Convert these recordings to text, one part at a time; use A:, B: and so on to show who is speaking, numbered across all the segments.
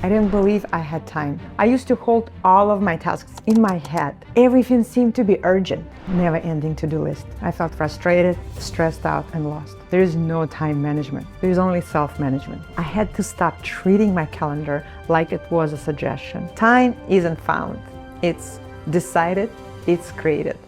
A: I didn't believe I had time. I used to hold all of my tasks in my head. Everything seemed to be urgent, never-ending to-do list. I felt frustrated, stressed out, and lost. There is no time management. There is only self-management. I had to stop treating my calendar like it was a suggestion. Time isn't found. It's decided, it's created.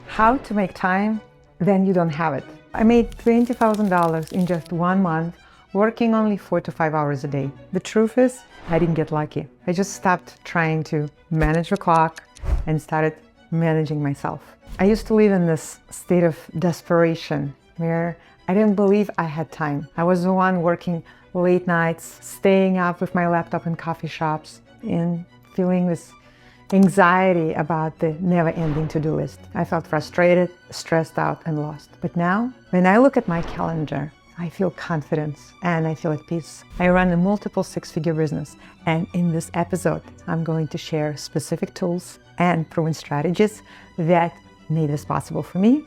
A: How to make time when you don't have it. I made $20,000 in just 1 month, working only 4 to 5 hours a day. The truth is, I didn't get lucky. I just stopped trying to manage the clock and started managing myself. I used to live in this state of desperation where I didn't believe I had time. I was the one working late nights, staying up with my laptop in coffee shops, and feeling this anxiety about the never-ending to-do list. I felt frustrated, stressed out, and lost. But now, when I look at my calendar, I feel confidence and I feel at peace. I run a multiple six-figure business, and in this episode, I'm going to share specific tools and proven strategies that made this possible for me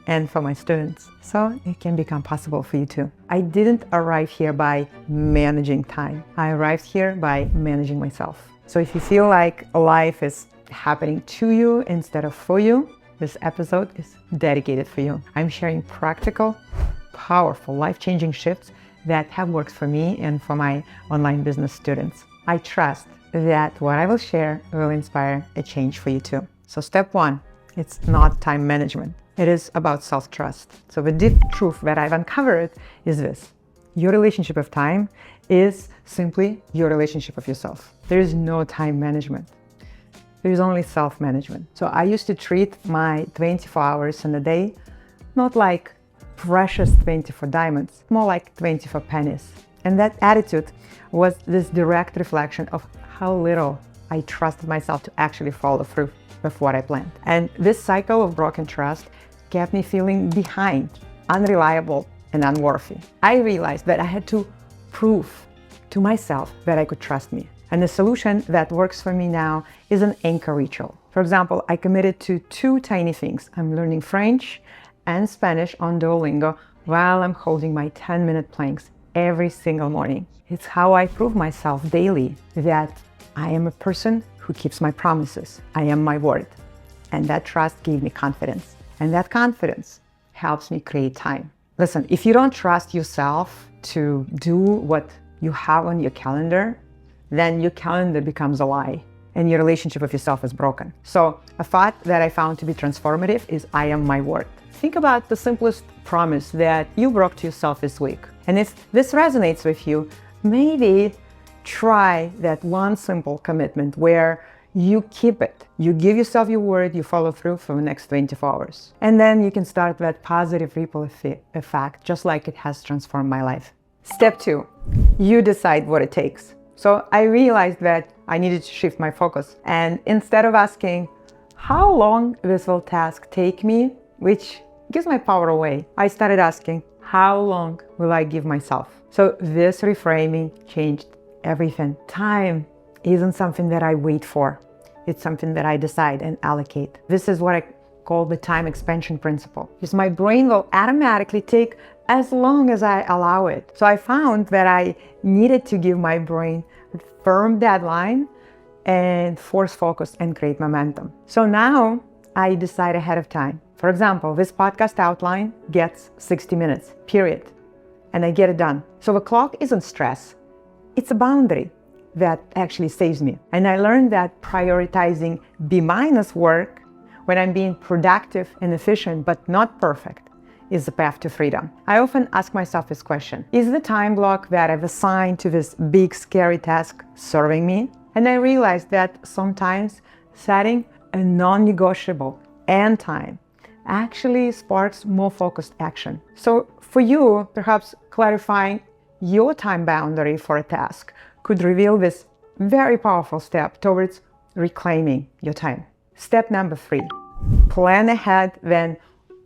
A: and for my students, so it can become possible for you too. I didn't arrive here by managing time. I arrived here by managing myself. So if you feel like life is happening to you instead of for you, this episode is dedicated for you. I'm sharing practical, powerful, life-changing shifts that have worked for me and for my online business students. I trust that what I will share will inspire a change for you too. So step 1, it's not time management. It is about self-trust. So the deep truth that I've uncovered is this. Your relationship with time is simply your relationship with yourself. There is no time management. There is only self-management. So I used to treat my 24 hours in a day not like precious 24 diamonds, more like 24 pennies. And that attitude was this direct reflection of how little I trusted myself to actually follow through with what I planned. And this cycle of broken trust kept me feeling behind, unreliable, and unworthy. I realized that I had to prove to myself that I could trust me. And the solution that works for me now is an anchor ritual. For example, I committed to 2 tiny things. I'm learning French and Spanish on Duolingo while I'm holding my 10-minute planks every single morning. It's how I prove myself daily that I am a person who keeps my promises. I am my word. And that trust gave me confidence. And that confidence helps me create time. Listen, if you don't trust yourself to do what you have on your calendar, then your calendar becomes a lie and your relationship with yourself is broken. So a thought that I found to be transformative is I am my word. Think about the simplest promise that you broke to yourself this week. And if this resonates with you, maybe try that one simple commitment where you keep it. You give yourself your word, you follow through for the next 24 hours. And then you can start that positive ripple effect, just like it has transformed my life. Step 2, you decide what it takes. So I realized that I needed to shift my focus. And instead of asking, how long this will task take me, which gives my power away, I started asking, how long will I give myself? So this reframing changed everything. Time isn't something that I wait for. It's something that I decide and allocate. This is what I call the time expansion principle, because my brain will automatically take as long as I allow it. So I found that I needed to give my brain a firm deadline and force focus and create momentum. So now I decide ahead of time. For example, this podcast outline gets 60 minutes, period. And I get it done. So the clock isn't stress. It's a boundary that actually saves me. And I learned that prioritizing B- work when I'm being productive and efficient, but not perfect, is the path to freedom. I often ask myself this question: is the time block that I've assigned to this big, scary task serving me? And I realized that sometimes setting a non-negotiable end time actually sparks more focused action. So for you, perhaps clarifying your time boundary for a task could reveal this very powerful step towards reclaiming your time. Step number 3, plan ahead, then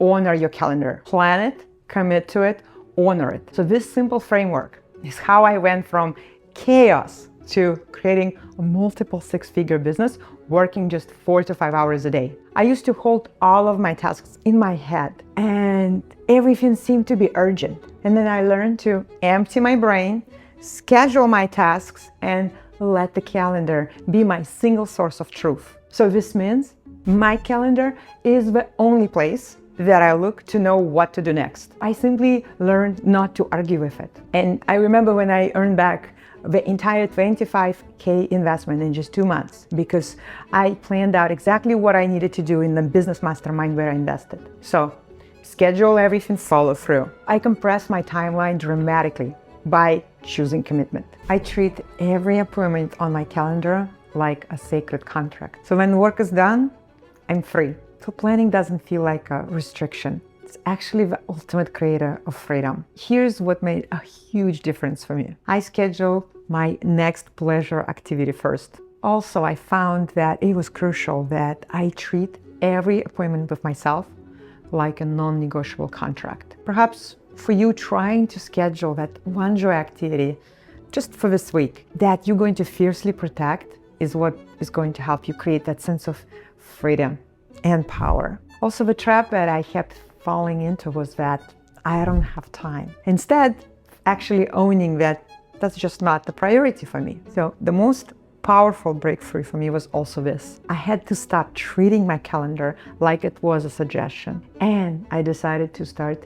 A: honor your calendar. Plan it, commit to it, honor it. So this simple framework is how I went from chaos to creating a multiple six-figure business, working just 4 to 5 hours a day. I used to hold all of my tasks in my head and everything seemed to be urgent. And then I learned to empty my brain, schedule my tasks, and let the calendar be my single source of truth. So this means my calendar is the only place that I look to know what to do next. I simply learned not to argue with it. And I remember when I earned back the entire 25K investment in just 2 months because I planned out exactly what I needed to do in the business mastermind where I invested. So schedule everything, follow through. I compress my timeline dramatically by choosing commitment. I treat every appointment on my calendar like a sacred contract. So when work is done, I'm free. So planning doesn't feel like a restriction. It's actually the ultimate creator of freedom. Here's what made a huge difference for me. I scheduled my next pleasure activity first. Also, I found that it was crucial that I treat every appointment with myself like a non-negotiable contract. Perhaps for you, trying to schedule that one joy activity just for this week that you're going to fiercely protect is what is going to help you create that sense of freedom and power. Also, the trap that I kept falling into was that I don't have time. Instead, actually owning that that's just not the priority for me. So the most powerful breakthrough for me was also this. I had to stop treating my calendar like it was a suggestion, and I decided to start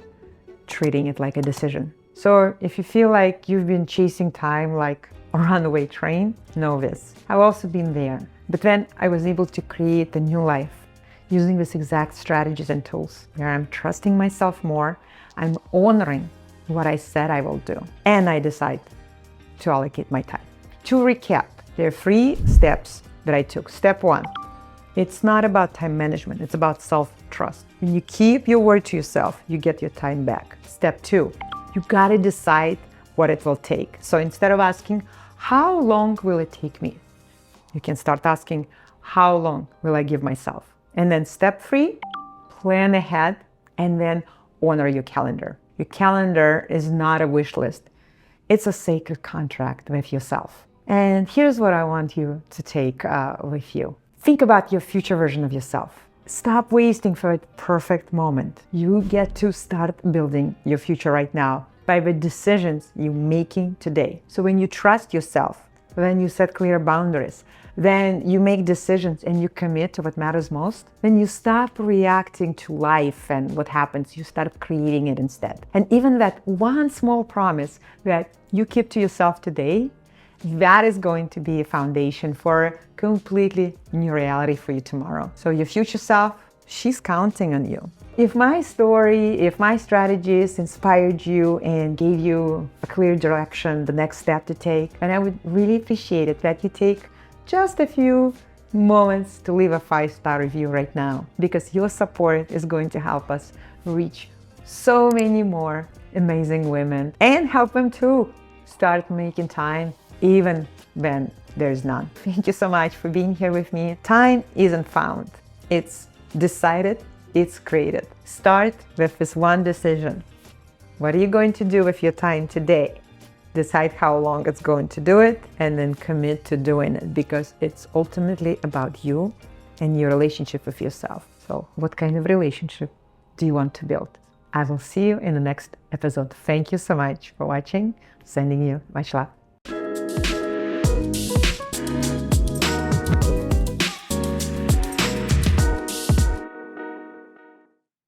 A: treating it like a decision. So if you feel like you've been chasing time like a runaway train, know this. I've also been there, but then I was able to create a new life using these exact strategies and tools where I'm trusting myself more, I'm honoring what I said I will do, and I decide to allocate my time. To recap, there are 3 steps that I took. Step 1, it's not about time management, it's about self-trust. When you keep your word to yourself, you get your time back. Step 2, you gotta decide what it will take. So instead of asking, how long will it take me? You can start asking, how long will I give myself? And then step 3, plan ahead and then honor your calendar. Your calendar is not a wish list. It's a sacred contract with yourself. And here's what I want you to take with you. Think about your future version of yourself. Stop wasting for a perfect moment. You get to start building your future right now by the decisions you're making today. So when you trust yourself, then you set clear boundaries, then you make decisions and you commit to what matters most, then you stop reacting to life and what happens, you start creating it instead. And even that one small promise that you keep to yourself today, that is going to be a foundation for a completely new reality for you tomorrow. So your future self, she's counting on you. If my story, if my strategies inspired you and gave you a clear direction, the next step to take, and I would really appreciate it that you take just a few moments to leave a 5-star review right now, because your support is going to help us reach so many more amazing women and help them to start making time even when there's none. Thank you so much for being here with me. Time isn't found. It's decided, it's created. Start with this one decision. What are you going to do with your time today? Decide how long it's going to do it and then commit to doing it, because it's ultimately about you and your relationship with yourself. So what kind of relationship do you want to build? I will see you in the next episode. Thank you so much for watching. Sending you much love.